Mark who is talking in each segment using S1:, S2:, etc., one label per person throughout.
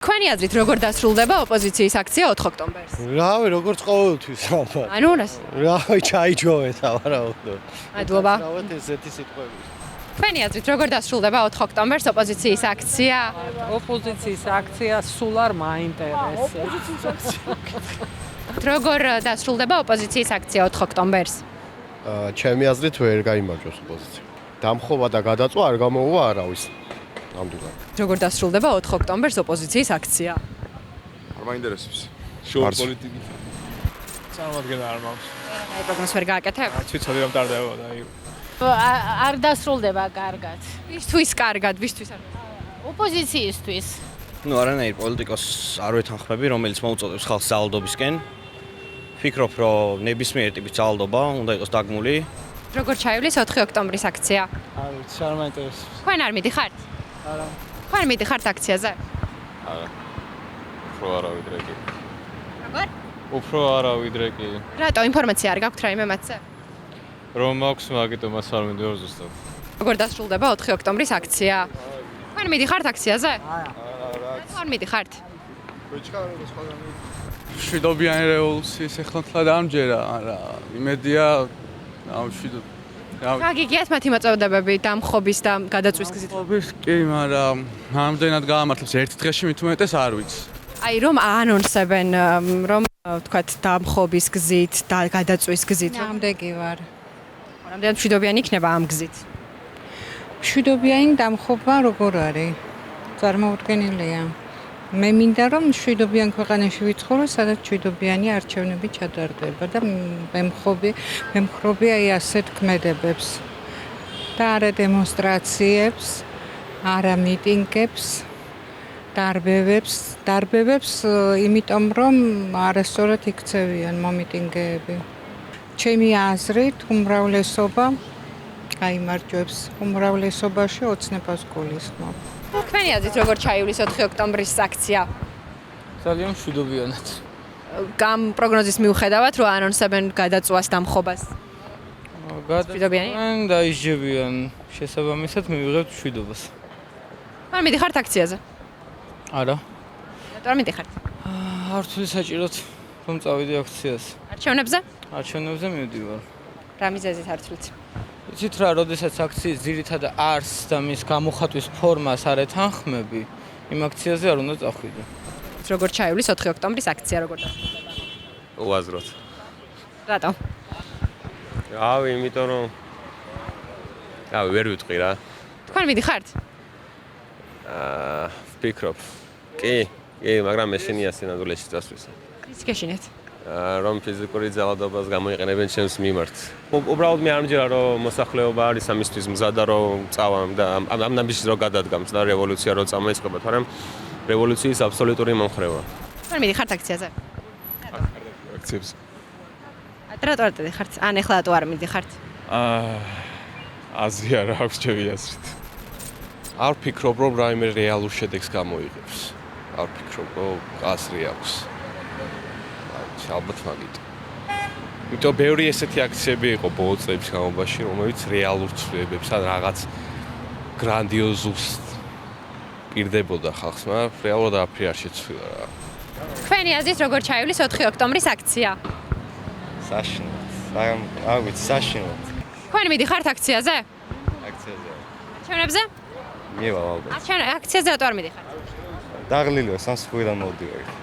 S1: Თქვენი აზრით როგორ დასრულდება ოპოზიციის აქცია 4 ოქტომბერს?
S2: რავი, როგორც ყოველთვის ალბათ.
S1: ანუ რას?
S2: რავი, ჩაიჯოვეთ, ავარაუდო.
S1: მადლობა.
S2: რავად ესეთი სიტყვები.
S1: თქვენი აზრით როგორ დასრულდება 4 ოქტომბერს ოპოზიციის აქცია?
S3: ოპოზიციის აქცია სულ არ მაინტერესებს.
S1: როგორ დასრულდება ოპოზიციის აქცია 4 ოქტომბერს?
S2: ჩემი აზრით ვერ გაიმარჯვებს ოპოზიცია. დამხობა და გადაწვა არ გამოუვა არავის. ნამდვილად.
S1: როგორ დასრულდება 4 ოქტომბერს ოპოზიციის აქცია?
S4: არ მაინტერესებს. შოუ პოლიტიკი.
S5: წარმოადგენა არ მაქვს.
S1: აი პროგნოზს ვერ გააკეთებ?
S5: ციცოდი რომ ტარდება და აი
S6: არ დასრულდება კარგად.
S1: ვისთვის კარგად, ვისთვის არ?
S6: ოპოზიციისთვის.
S7: ნუ არანაირ პოლიტიკოსს არ ვეთანხმები, რომელიც მოუწოდებს ხალხს ძალადობისკენ. ვფიქრობ, რომ ნებისმიერ ტიპის ძალადობა უნდა იყოს დაგმული.
S1: როგორ ჩაივლის 4 ოქტომბრის აქცია?
S5: არ ვიცი, არ მაინტერესებს.
S1: თქვენ არ მიდიხართ?
S5: არა.
S1: თქვენ მიდიხართ აქციაზე?
S4: არა. უფრო არა ვიდრე კი.
S1: როგორ?
S5: უფრო არა ვიდრე კი.
S1: რატო ინფორმაცია არ გაქვთ რაიმე მათზე?
S5: რომ მაქვს, მაგიტომაც არ მინდორ ზუსტად.
S1: როგორ დასრულდება 4 ოქტომბრის აქცია? თქვენ მიდიხართ აქციაზე? არა. არ მიდიხართ?
S8: მშვიდობიანი რევოლუციის ეხლა დამჯერა, არა, იმედია მშვიდობ.
S1: გაგიგიათ მათი მოწოდებები დამხობის და გადაწვის გზით?
S8: ობის კი, მაგრამ ამდენად გაამართლებს ერთ დღეში მით უმეტეს არ ვიცი.
S1: აი რომ აანონსებენ რომ თქვათ დამხობის გზით და გადაწვის გზით.
S9: ნამდვილი ვარ.
S1: რამდენად მშვიდობიანი იქნება ამ გზით?
S9: მშვიდობიანი დამხობა როგორ არის? წარმოუდგენელია. მე მინდა რომ მშვიდობიან ქვეყანაში ვიცხოვრო, სადაც მშვიდობიანი არჩევნები ჩატარდება და მემხრობი აი ასეთ ქმედებებს. და არა დემონსტრაციებს, არა მიტინგებს, დარბევებს, იმიტომ რომ არასწორად იქცევიან მომიტინგეები. ჩემი აზრით უმრავლესობა გაიმარჯვებს. უმრავლესობაში ოცნებას გულისხმობ.
S1: თქვენი აზრით როგორ ჩაივლის 4 ოქტომბრის აქცია?
S5: ძალიან მშვიდობიანად.
S1: გამ პროგნოზის მიუხედავად რომ აანონსებენ გადაწვას დამხობას. მშვიდობიანი?
S5: გადაწყვეტენ და ისჯებიან. შესაბამისად მივიღებთ მშვიდობას.
S1: არ მიდიხართ აქციაზე?
S5: არა.
S1: რატო არ მიდიხართ?
S5: არ ვთვლი საჭიროდ რომ წავიდე აქციაზე.
S1: არჩევნებზე?
S5: არჩევნებზე მივდივარ.
S1: რა მიზეზით არ თვლით?
S5: იცით რა, როდესაც აქციის ძირითად არსს და მის გამოხატვის ფორმას არ ეთანხმები, იმ აქციაზე არ უნდა წახვიდე.
S1: როგორ ჩაივლის 4 ოქტომბრის აქცია როგორ დასრულდება?
S4: უაზროდ.
S1: რატო?
S4: რავი, იმიტომ რომ რავი, ვერ ვიტყვი რა.
S1: თქვენ მიდიხართ?
S4: ვფიქრობ. კი, მაგრამ მეშინია სინამდვილეში წასვლისა.
S1: ის გეშინეთ.
S4: რომ ფიზიკური ძალადობას გამოიყენებენ ჩემს მიმართ. უბრალოდ მე არ მჯერა რომ მოსახლეობა არის ამისთვის მზადა რომ წავამ და ამ ნაბიჯს რო გადადგამს და რევოლუცია რო წამოიწყება, თორემ რევოლუციის აბსოლუტური მომხრევა.
S1: თქვენ მიდიხართ აქციაზე?
S4: აქციებს.
S1: რატო არ მიდიხართ? ან ეხლა რატო არ მიდიხართ?
S4: აზრი არ აქვს ჩემი აზრით. არ ვფიქრობ რომ რაიმე რეალურ შედეგს გამოიღებს. არ ვფიქრობ რომ აზრი აქვს. ალბათ მაგით. იმიტომ ბევრი ესეთი აქციები იყო ბოლო წლების განმავლობაში, რომელიც რეალურ ცვლილებებს ან რაღაც გრანდიოზულს პირდებოდა ხალხს, მაგრამ რეალურად არაფერი არ შეცვლილა რა.
S1: თქვენი აზრით როგორ ჩაივლის 4 ოქტომბრის აქცია?
S2: საშინლად. არ ვიცი, საშინლად.
S1: თქვენ მიდიხართ აქციაზე?
S2: აქციაზე.
S1: არჩევნებზე?
S2: მივა ალბათ.
S1: აქციაზე რატო არ მიდიხართ?
S2: დაღლილია სამსხვილიდან მოვდივარ.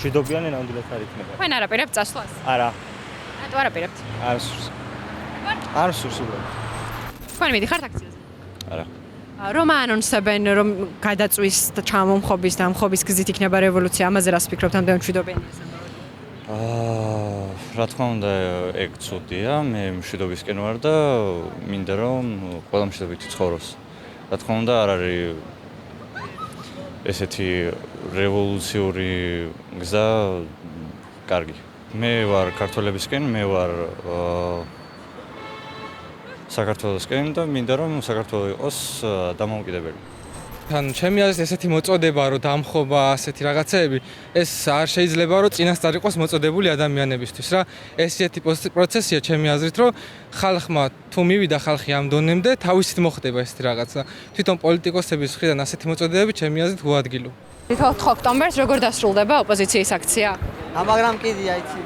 S2: მშვიდობიანი ნამდვილად არ იქნება.
S1: თქვენ არ აპირებთ წასვლას?
S2: არა.
S1: რატო არ აპირებთ?
S2: არ სურს. არ სურს უბრალოდ.
S1: თქვენ მიდიხართ აქციაზე?
S2: არა.
S1: რომ აანონსებენ რომ გადაწვის და ჩამომხობის და ამხობის გზით იქნება რევოლუცია, ამაზე რას ფიქრობთ ამდენ მშვიდობიანია?
S10: რა თქმა უნდა, ეგ ცუდია. მე მშვიდობისკენ ვარ და მინდა რომ ყველა მშვიდობით ცხოვროს. რა თქმა უნდა, არ არის ესეთი რევოლუციური გზა კარგი. მე ვარ ქართველებისკენ, მე ვარ საქართველოსკენ და მინდა რომ საქართველო იყოს დამოუკიდებელი.
S5: თან ჩემი აზრით ესეთი მოწოდება რომ დამხობა ასეთი რაღაცეები ეს არ შეიძლება რომ წინასწარ იყოს მოწოდებული ადამიანებისთვის რა ესეთი პროცესია ჩემი აზრით რომ ხალხმა თუ მივიდა ხალხი ამ დონემდე თავისით მოხდება ესეთი რაღაცა თვითონ პოლიტიკოსების მხრიდან ასეთი მოწოდებები ჩემი აზრით უადგილო
S1: თითოეულ ოქტომბერს როგორ დასრულდება ოპოზიციის აქცია?
S11: მაგრამ კიდია იცი.